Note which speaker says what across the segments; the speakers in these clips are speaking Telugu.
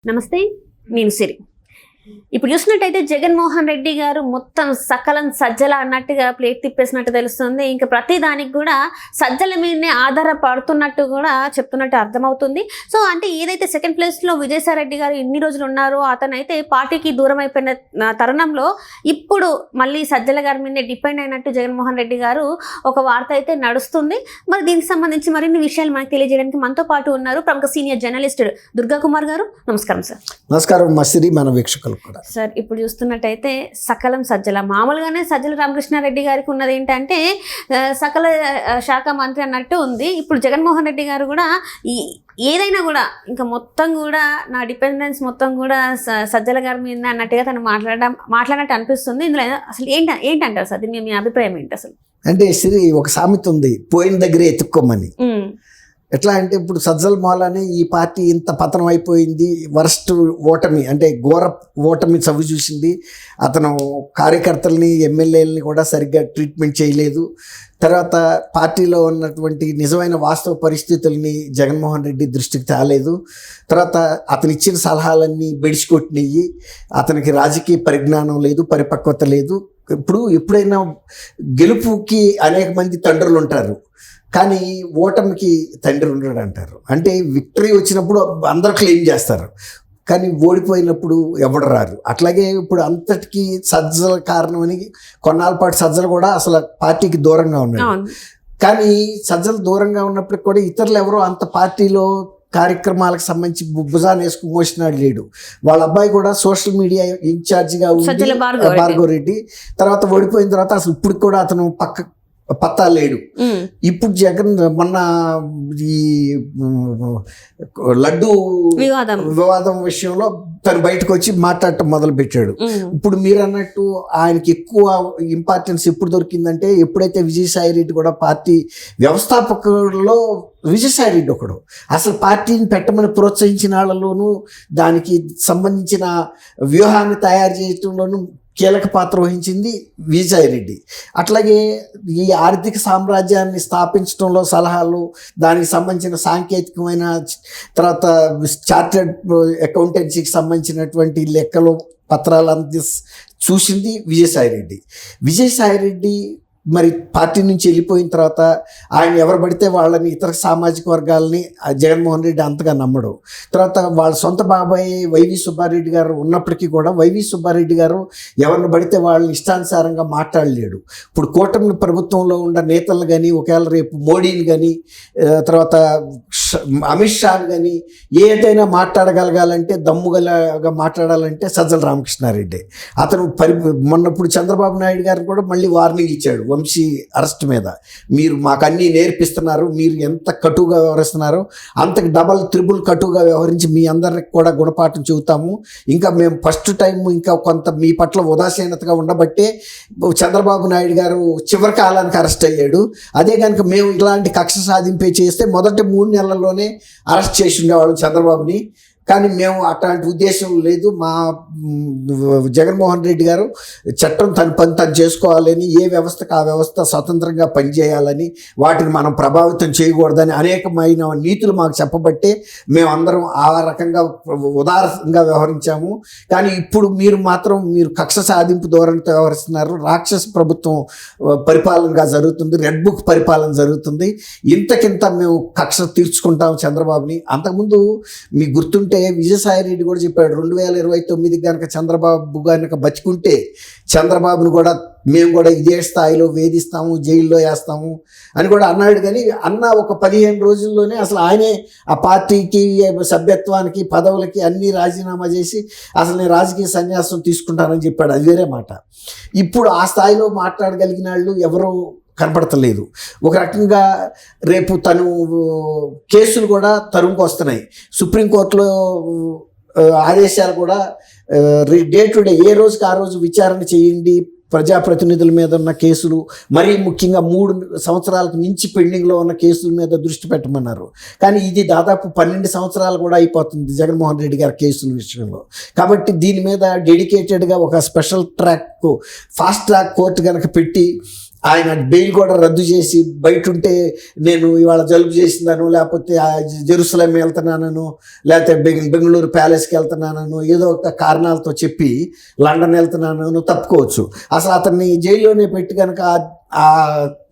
Speaker 1: నమస్తే, నేను సిరి. ఇప్పుడు చూసినట్టయితే జగన్మోహన్ రెడ్డి గారు మొత్తం సకలం సజ్జల అన్నట్టుగా ప్లేట్ తిప్పేసినట్టు తెలుస్తుంది. ఇంకా ప్రతి దానికి కూడా సజ్జల మీదనే ఆధారపడుతున్నట్టు కూడా చెప్తున్నట్టు అర్థమవుతుంది. సో అంటే ఏదైతే సెకండ్ ప్లేస్లో విజయసాయి రెడ్డి గారు ఇన్ని రోజులు ఉన్నారో అతనైతే పార్టీకి దూరం అయిపోయిన తరుణంలో ఇప్పుడు మళ్ళీ సజ్జల గారి మీదనే డిపెండ్ అయినట్టు జగన్మోహన్ రెడ్డి గారు ఒక వార్త అయితే నడుస్తుంది. మరి దీనికి సంబంధించి మరిన్ని విషయాలు మనకు తెలియజేయడానికి మనతో పాటు ఉన్నారు ప్రముఖ సీనియర్ జర్నలిస్ట్ దుర్గా కుమార్ గారు. నమస్కారం సార్.
Speaker 2: నమస్కారం మసిరి, మన వీక్షకులు కూడా.
Speaker 1: సార్, ఇప్పుడు చూస్తున్నట్టయితే సకలం సజ్జల, మామూలుగానే సజ్జల రామకృష్ణారెడ్డి గారికి ఉన్నది ఏంటంటే సకల శాఖ మంత్రి అన్నట్టు ఉంది. ఇప్పుడు జగన్మోహన్ రెడ్డి గారు కూడా ఏదైనా కూడా ఇంకా మొత్తం కూడా నా డిపెండెన్స్ మొత్తం కూడా సజ్జల గారి మీద అన్నట్టుగా తను మాట్లాడినట్టు అనిపిస్తుంది. ఇందులో అసలు ఏంటంటారు సార్? దీని మీ అభిప్రాయం ఏంటి అసలు?
Speaker 2: అంటే శ్రీ, ఒక సామెత ఉంది, పోయిన దగ్గరే ఎత్తుక్కోమని. ఎట్లా అంటే ఇప్పుడు సజ్జల మూలానే ఈ పార్టీ ఇంత పతనం అయిపోయింది. వరస్ట్ ఓటమి, అంటే ఘోర ఓటమి చవి చూసింది. అతను కార్యకర్తల్ని, ఎమ్మెల్యేలని కూడా సరిగ్గా ట్రీట్మెంట్ చేయలేదు. తర్వాత పార్టీలో ఉన్నటువంటి నిజమైన వాస్తవ పరిస్థితుల్ని జగన్మోహన్ రెడ్డి దృష్టికి తేలేదు. తర్వాత అతను ఇచ్చిన సలహాలన్నీ బెడిసికొట్టినవి. అతనికి రాజకీయ పరిజ్ఞానం లేదు, పరిపక్వత లేదు. ఎప్పుడైనా గెలుపుకి అనేక మంది తండ్రులు ఉంటారు, కానీ ఓటమికి తండ్రి ఉండడు అంటారు. అంటే విక్టరీ వచ్చినప్పుడు అందరూ క్లెయిమ్ చేస్తారు, కానీ ఓడిపోయినప్పుడు ఎవడు రారు. అట్లాగే ఇప్పుడు అంతటికీ సజ్జల కారణమని కొన్నాళ్ళ పాటు సజ్జలు కూడా అసలు పార్టీకి దూరంగా ఉన్నాడు. కానీ సజ్జలు దూరంగా ఉన్నప్పటికి కూడా ఇతరులు ఎవరో అంత పార్టీలో కార్యక్రమాలకు సంబంధించి భుజాన్ని వేసుకుని మోసినాడు లేడు. వాళ్ళ అబ్బాయి కూడా సోషల్ మీడియా ఇన్ఛార్జిగా ఉంది, భార్గవ రెడ్డి. తర్వాత ఓడిపోయిన తర్వాత అసలు ఇప్పుడు కూడా అతను పత్తా లేడు. ఇప్పుడు జగన్ మొన్న ఈ లడ్డు వివాదం విషయంలో తను బయటకు వచ్చి మాట్లాడటం మొదలు పెట్టాడు. ఇప్పుడు మీరు అన్నట్టు ఆయనకి ఎక్కువ ఇంపార్టెన్స్ ఎప్పుడు దొరికిందంటే ఎప్పుడైతే విజయసాయి రెడ్డి కూడా పార్టీ వ్యవస్థాపకుల్లో విజయసాయి రెడ్డి ఒకడు. అసలు పార్టీని పెట్టమని ప్రోత్సహించిన వాళ్ళలోనూ దానికి సంబంధించిన వ్యూహాన్ని తయారు చేయడంలోనూ కీలక పాత్ర వహించింది విజయసాయి రెడ్డి. అట్లాగే ఈ ఆర్థిక సామ్రాజ్యాన్ని స్థాపించడంలో సలహాలు, దానికి సంబంధించిన సాంకేతికమైన, తర్వాత చార్టెడ్ అకౌంటెన్సీకి సంబంధించినటువంటి లెక్కలు, పత్రాలు చూసింది విజయసాయి రెడ్డి. విజయసాయి రెడ్డి మరి పార్టీ నుంచి వెళ్ళిపోయిన తర్వాత ఆయన ఎవరు పడితే వాళ్ళని, ఇతర సామాజిక వర్గాలని జగన్మోహన్ రెడ్డి అంతగా నమ్మడు. తర్వాత వాళ్ళ సొంత బాబాయ్ వైవి సుబ్బారెడ్డి గారు ఉన్నప్పటికీ కూడా వైవి సుబ్బారెడ్డి గారు ఎవరిని పడితే వాళ్ళని ఇష్టానుసారంగా మాట్లాడలేడు. ఇప్పుడు కూటమి ప్రభుత్వంలో ఉన్న నేతలు కానీ, ఒకవేళ రేపు మోడీని కానీ, తర్వాత అమిత్ షాని కానీ ఏదైనా మాట్లాడగలగాలంటే, దమ్ముగలగా మాట్లాడాలంటే సజ్జల రామకృష్ణారెడ్డి. అతను మొన్నప్పుడు చంద్రబాబు నాయుడు గారు కూడా మళ్ళీ వార్నింగ్ ఇచ్చాడు వంశీ అరెస్ట్ మీద. మీరు మాకు అన్నీ నేర్పిస్తున్నారు, మీరు ఎంత కటుగా వ్యవహరిస్తున్నారో అంతకు డబల్ త్రిబుల్ కటుగా వ్యవహరించి మీ అందరికి కూడా గుణపాఠం చెబుతాము. ఇంకా మేము ఫస్ట్ టైం ఇంకా కొంత మీ పట్ల ఉదాసీనతగా ఉండబట్టే చంద్రబాబు నాయుడు గారు చివరి కాలానికి అరెస్ట్ అయ్యాడు. అదే కనుక మేము ఇలాంటి కక్ష సాధింపే చేస్తే మొదటి 3 నెలల్లోనే అరెస్ట్ చేసి ఉండేవాళ్ళం చంద్రబాబుని. కానీ మేము అట్లాంటి ఉద్దేశం లేదు. మా జగన్మోహన్ రెడ్డి గారు చట్టం తన పని తను చేసుకోవాలని, ఏ వ్యవస్థకు ఆ వ్యవస్థ స్వతంత్రంగా పనిచేయాలని, వాటిని మనం ప్రభావితం చేయకూడదని అనేకమైన నీతులు మాకు చెప్పబట్టే మేమందరం ఆ రకంగా ఉదారంగా వ్యవహరించాము. కానీ ఇప్పుడు మీరు కక్ష సాధింపు ధోరణితో వ్యవహరిస్తున్నారు. రాక్షస ప్రభుత్వం పరిపాలనగా జరుగుతుంది, రెడ్ బుక్ పరిపాలన జరుగుతుంది. ఇంతకింత మేము కక్ష తీర్చుకుంటాము చంద్రబాబుని. అంతకుముందు మీకు గుర్తుంటే విజయసాయి రెడ్డి కూడా చెప్పాడు, 2029 కనుక చంద్రబాబు కనుక బతికుంటే చంద్రబాబుని కూడా మేము కూడా ఇదే స్థాయిలో వేధిస్తాము, జైల్లో వేస్తాము అని కూడా అన్నాడు. కానీ ఒక 15 రోజుల్లోనే అసలు ఆయనే ఆ పార్టీకి, సభ్యత్వానికి, పదవులకి అన్నీ రాజీనామా చేసి అసలు నేను రాజకీయ సన్యాసం తీసుకుంటానని చెప్పాడు. అది వేరే మాట. ఇప్పుడు ఆ స్థాయిలో మాట్లాడగలిగిన వాళ్ళు ఎవరో కనపడతలేదు. ఒక రకంగా రేపు తను కేసులు కూడా తరుముకు వస్తున్నాయి. సుప్రీంకోర్టులో ఆదేశాలు కూడా డే టు డే, ఏ రోజుకి ఆ రోజు విచారణ చేయండి, ప్రజాప్రతినిధుల మీద ఉన్న కేసులు, మరీ ముఖ్యంగా 3 సంవత్సరాలకు మించి పెండింగ్లో ఉన్న కేసుల మీద దృష్టి పెట్టమన్నారు. కానీ ఇది దాదాపు 12 సంవత్సరాలు కూడా అయిపోతుంది జగన్మోహన్ రెడ్డి గారి కేసుల విషయంలో. కాబట్టి దీని మీద డెడికేటెడ్గా ఒక special track, fast track court కనుక పెట్టి ఆయన బెయిల్ కూడా రద్దు చేసి బయట ఉంటే నేను ఇవాళ జలుబు చేసిందను, లేకపోతే జెరూసలేం వెళ్తున్నానను, లేకపోతే బెంగళూరు ప్యాలెస్కి వెళ్తున్నానను, ఏదో ఒక కారణాలతో చెప్పి లండన్ వెళ్తున్నానను తప్పుకోవచ్చు. అసలు అతన్ని జైల్లోనే పెట్టి కనుక ఆ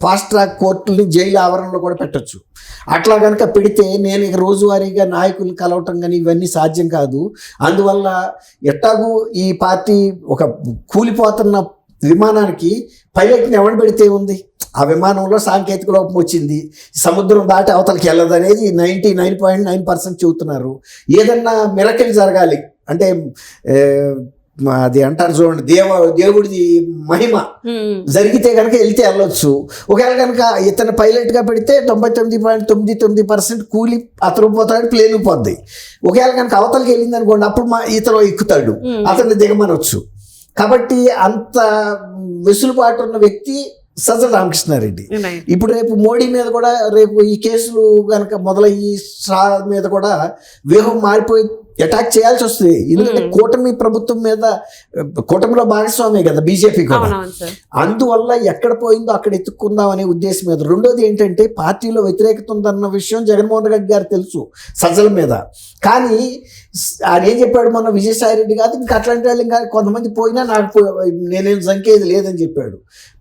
Speaker 2: ఫాస్ట్ ట్రాక్ కోర్టుని జైలు ఆవరణలో కూడా పెట్టచ్చు. అట్లా కనుక పెడితే నేను ఇక రోజువారీగా నాయకులు కలవటం కానీ ఇవన్నీ సాధ్యం కాదు. అందువల్ల ఎట్టాಗೂ ఈ పార్టీ ఒక కూలిపోతున్న విమానానికి పైలట్ని ఎవరు పెడితే ఉంది, ఆ విమానంలో సాంకేతిక లోపం వచ్చింది, సముద్రం దాటి అవతలకి వెళ్ళదు అనేది 99.9% చెబుతున్నారు. ఏదన్నా మిరకిల్ జరగాలి అంటే అది అంటారు చూడండి, దేవుడిది మహిమ జరిగితే కనుక వెళ్తే వెళ్ళొచ్చు. ఒకవేళ కనుక ఇతను పైలట్గా పెడితే 99.99% కూలి అతను పోతాడు, ప్లేన్ పోద్ది. ఒకవేళ కనుక అవతలకి వెళ్ళింది అనుకోండి, అప్పుడు ఇతను ఎక్కుతాడు, అతన్ని దిగమనొచ్చు. కాబట్టి అంత వెసులుబాటు ఉన్న వ్యక్తి సజ్జల రామకృష్ణారెడ్డి. ఇప్పుడు రేపు మోడీ మీద కూడా, రేపు ఈ కేసులు కనుక మొదలయ్యి షా మీద కూడా వ్యూహం మారిపోయి అటాక్ చేయాల్సి వస్తుంది. ఎందుకంటే కూటమి ప్రభుత్వం మీద, కూటమిలో భాగస్వామే కదా బీజేపీ కూడా. అందువల్ల ఎక్కడ పోయిందో అక్కడ ఎత్తుక్కుందాం అనే ఉద్దేశం మీద. రెండోది ఏంటంటే పార్టీలో వ్యతిరేకత ఉందన్న విషయం జగన్మోహన్ రెడ్డి గారు తెలుసు సజ్జల మీద. కానీ ఆయన ఏం చెప్పాడు, మొన్న విజయసాయి రెడ్డి కాదు ఇంకా అట్లాంటి వాళ్ళు ఇంకా కొంతమంది పోయినా నాకు నేనేం సంకేది లేదని చెప్పాడు.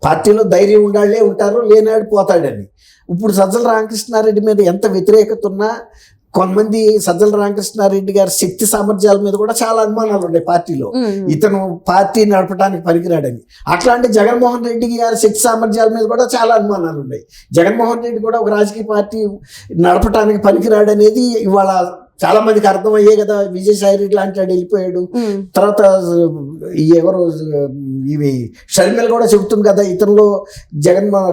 Speaker 2: పార్టీలో ధైర్యం ఉండాలే ఉంటారు, లేనాడు పోతాడని. ఇప్పుడు సజ్జల రామకృష్ణారెడ్డి మీద ఎంత వ్యతిరేకత ఉన్నా కొంతమంది సజ్జల రామకృష్ణారెడ్డి గారి శక్తి సామర్థ్యాల మీద కూడా చాలా అనుమానాలు ఉన్నాయి పార్టీలో. ఇతను పార్టీ నడపడానికి పనికిరాడని. అట్లాంటి జగన్మోహన్ రెడ్డి గారి శక్తి సామర్థ్యాల మీద కూడా చాలా అనుమానాలు ఉన్నాయి. జగన్మోహన్ రెడ్డి కూడా ఒక రాజకీయ పార్టీ నడపడానికి పనికిరాడనేది ఇవాళ చాలా మందికి అర్థమయ్యే కదా. విజయసాయి రెడ్డి లాంటి వాడు వెళ్ళిపోయాడు. తర్వాత ఎవరు ఇవి షర్మిల కూడా చెబుతుంది కదా, ఇతనిలో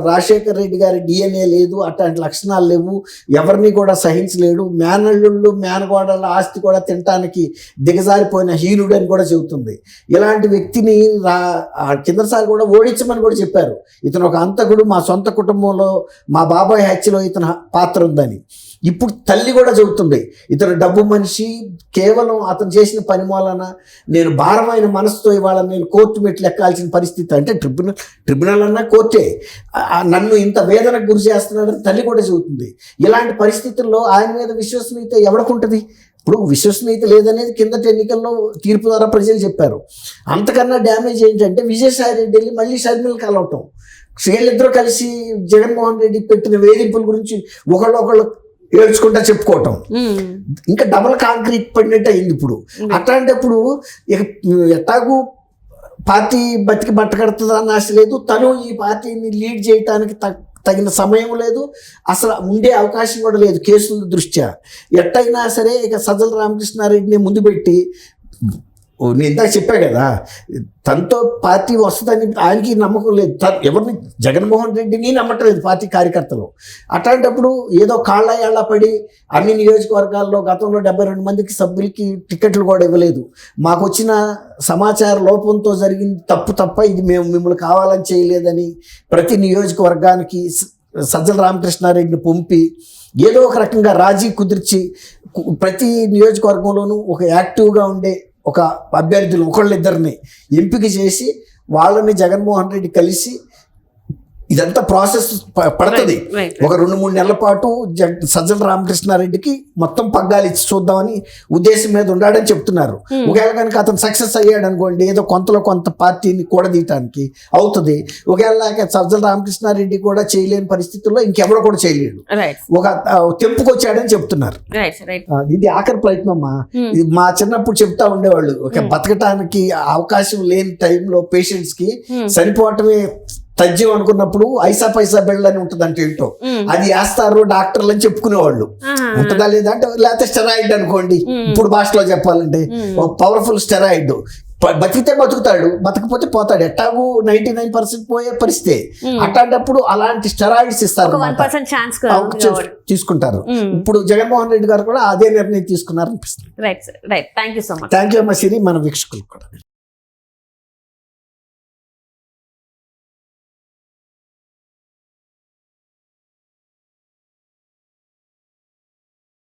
Speaker 2: రాజశేఖర్ రెడ్డి గారి డిఎన్ఏ లేదు, అట్లాంటి లక్షణాలు లేవు, ఎవరిని కూడా సహించలేడు, మేనల్లుళ్ళు మేనగోడల ఆస్తి కూడా తినటానికి దిగజారిపోయిన హీనుడు అని కూడా చెబుతుంది. ఇలాంటి వ్యక్తిని కిందసారి కూడా ఓడించమని కూడా చెప్పారు. ఇతను ఒక అంతకుడు, మా సొంత కుటుంబంలో మా బాబాయ్ హత్యలో ఇతను పాత్ర ఉందని. ఇప్పుడు తల్లి కూడా చెబుతుంది ఇతను డబ్బు మనిషి, కేవలం అతను చేసిన పని మూలన నేను భారమైన మనసుతో ఇవాళ నేను కోర్టు మెట్లు ఎక్కాల్సిన పరిస్థితి. అంటే ట్రిబ్యునల్ అన్నా కోర్టే, నన్ను ఇంత వేదనకు గురి చేస్తున్నాడని తల్లి కూడా చెబుతుంది. ఇలాంటి పరిస్థితుల్లో ఆయన మీద విశ్వసనీయత ఎవరికి? ఇప్పుడు విశ్వసనీయత లేదనేది కిందటి ఎన్నికల్లో తీర్పు ద్వారా ప్రజలు చెప్పారు. అంతకన్నా డ్యామేజ్ ఏంటంటే విజయసాయి రెడ్డి వెళ్ళి మళ్ళీ షర్మిల కలవటం, వీళ్ళిద్దరూ కలిసి జగన్మోహన్ రెడ్డి పెట్టిన వేధింపుల గురించి ఒకళ్ళు ఏడ్చుకుంటా చెప్పుకోవటం, ఇంకా డబల్ కాంక్రీట్ పడినట్టు అయింది ఇప్పుడు. అట్లాంటప్పుడు ఇక ఎట్టాగు పార్టీ బతికి బట్టకడుతుందా అని ఆశ లేదు, తను ఈ పార్టీని లీడ్ చేయటానికి తగిన సమయం లేదు, అసలు ఉండే అవకాశం కూడా లేదు కేసుల దృష్ట్యా. ఎట్టయినా సరే ఇక సజ్జల రామకృష్ణారెడ్డిని ముందు పెట్టి, నేను ఇందాక చెప్పా కదా, తనతో పార్టీ వస్తుందని ఆయనకి నమ్మకం లేదు, ఎవరిని జగన్మోహన్ రెడ్డిని నమ్మటం లేదు పార్టీ కార్యకర్తలు. అట్లాంటప్పుడు ఏదో కాళ్ళ పడి అన్ని నియోజకవర్గాల్లో గతంలో 72 మందికి సభ్యులకి టికెట్లు కూడా ఇవ్వలేదు. మాకు వచ్చిన సమాచార లోపంతో జరిగిన తప్ప ఇది మేము మిమ్మల్ని కావాలని చేయలేదని ప్రతి నియోజకవర్గానికి సజ్జల రామకృష్ణారెడ్డిని పంపి ఏదో ఒక రకంగా రాజీ కుదిర్చి ప్రతి నియోజకవర్గంలోనూ ఒక యాక్టివ్గా ఉండే ఒక అభ్యర్థులు ఒకళ్ళిద్దరిని ఎంపిక చేసి వాళ్ళని జగన్మోహన్ రెడ్డి కలిసి ఇదంతా ప్రాసెస్ పడుతుంది. ఒక 2-3 నెలల పాటు సజ్జల రామకృష్ణారెడ్డికి మొత్తం పగ్గాలు ఇచ్చి చూద్దామని ఉద్దేశం మీద ఉన్నాడని చెప్తున్నారు. ఒకవేళ కనుక అతను సక్సెస్ అయ్యాడు అనుకోండి, ఏదో కొంత పార్టీని కూడదీయటానికి అవుతుంది. ఒకవేళ సజ్జల రామకృష్ణారెడ్డి కూడా చేయలేని పరిస్థితుల్లో ఇంకెవడో కూడా చేయలేడు, ఒక తెంపుకొచ్చాడని చెప్తున్నారు. ఇది ఆఖరి ప్రయత్నం అమ్మా. ఇది మా చిన్నప్పుడు చెప్తా ఉండేవాళ్ళు, ఒక బతకటానికి అవకాశం లేని టైంలో పేషెంట్స్ కి చనిపోవటమే తజ్యం అనుకున్నప్పుడు ఐసా పైసా బెడ్ అని ఉంటుంది అంటే ఏంటో అది వేస్తారు డాక్టర్లు అని చెప్పుకునేవాళ్ళు. ఉంటుందా లేదా అంటే, లేకపోతే స్టెరాయిడ్ అనుకోండి ఇప్పుడు భాషలో చెప్పాలంటే, ఒక పవర్ఫుల్ స్టెరాయిడ్. బతికితే బతుకుతాడు, బతకపోతే పోతాడు, ఎట్టాగు 99% పోయే పరిస్థితి. అట్లాంటప్పుడు అలాంటి స్టెరాయిడ్స్ ఇస్తారు, తీసుకుంటారు. ఇప్పుడు జగన్మోహన్ రెడ్డి గారు కూడా అదే నిర్ణయం తీసుకున్నారు అనిపిస్తుంది.
Speaker 1: Thank you so much.
Speaker 2: Thank you అమ్మ సిరి, మన వీక్షకులు కూడా.